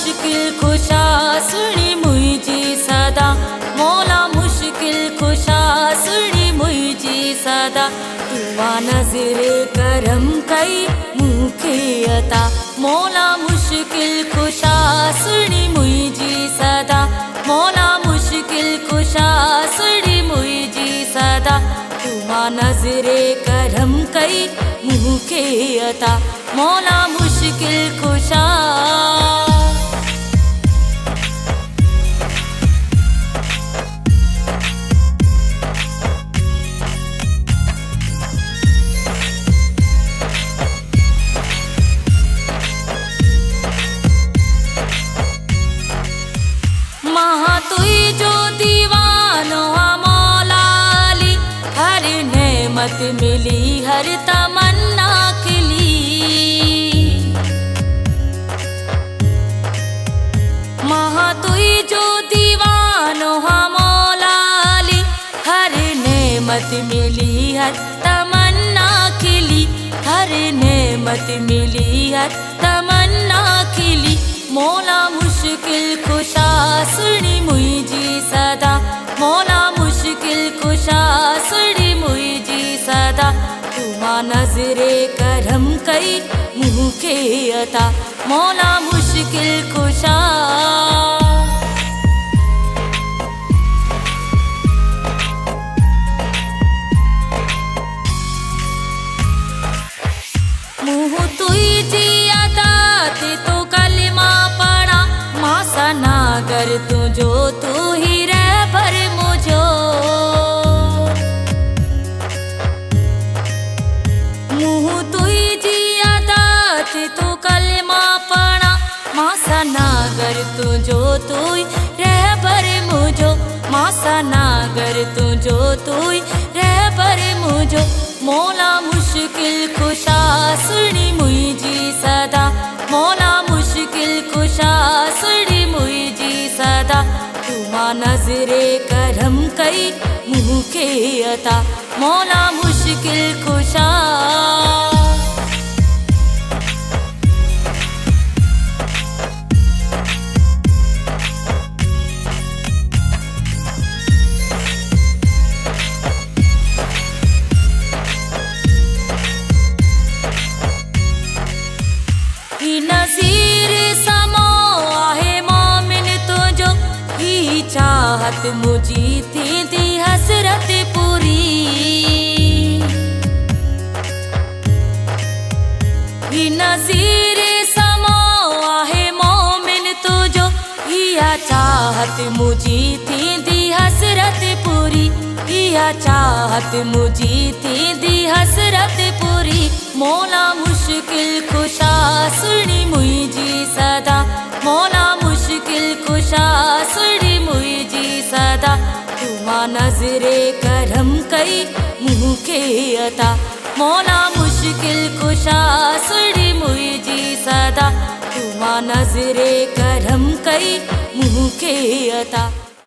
मुश्किल कुशा सुनी मुझी सदा, मौला मुश्किल कुशा सुनी मुझी सदा। तुआ नजरे करम कई मुखे अता, मौला मुश्किल कुशा सुनी मुझी सदा, मौला मुश्किल कुशा सुनी मुझी सदा। तुआ नजरे करम कई मुखे अता, मौला मुश्किल कुशा। महा तुई जो दीवानो मौला अली, हर नेमत मिली हर तमन्ना खिली। महा तुई जो दीवानो मौला अली, हर नेमत मिली हर तमन्ना खिली, हर नेमत मिली हर तमन्ना खिली। मौला मुश्किल कुशा सुनी मुझी सदा, मौला मुश्किल कुशा सुनी मुझी सदा। तुआ नजरे करम कई मुखे अता, मौला मुश्किल कुशा। मुँह तुई जी अदा ते तो कलमा पढ़ा, मासा नागर तुझो तू ही रहबर मुझो। मुँह तुई जी अदा ते तो कलमा पढ़ा, मासा नागर तुझो तू ही रहबर मुझो, मासा नागर तुझो तू ही रहबर मुझो। मौला मुश्किल कुशा सुनी मुझी सदा, मौला मुश्किल कुशा सुनी मुझी सदा। तुआ नजरे करम कई मुखे अता, मौला मुश्किल कुशा। नज़ीर समो आहे मोमिन तुझो, ही चाहत मुझी थी दी हसरत पूरी। ही नज़ीर समो आहे मोमिन तुझो, हिया चाहत मुझी थी दी हसरत पूरी, हिया चाहत मुझी थी दी हसरत पूरी। मौला मुश्किल कुशा सुनी मुझी सदा, मौला मुश्किल कुशा सुनी मुझी सदा। तुआ नजरे करम कई मुखे अता, मौला मुश्किल कुशा सुनी मुझी सदा। तुआ नजरे करम कई मुखे अता।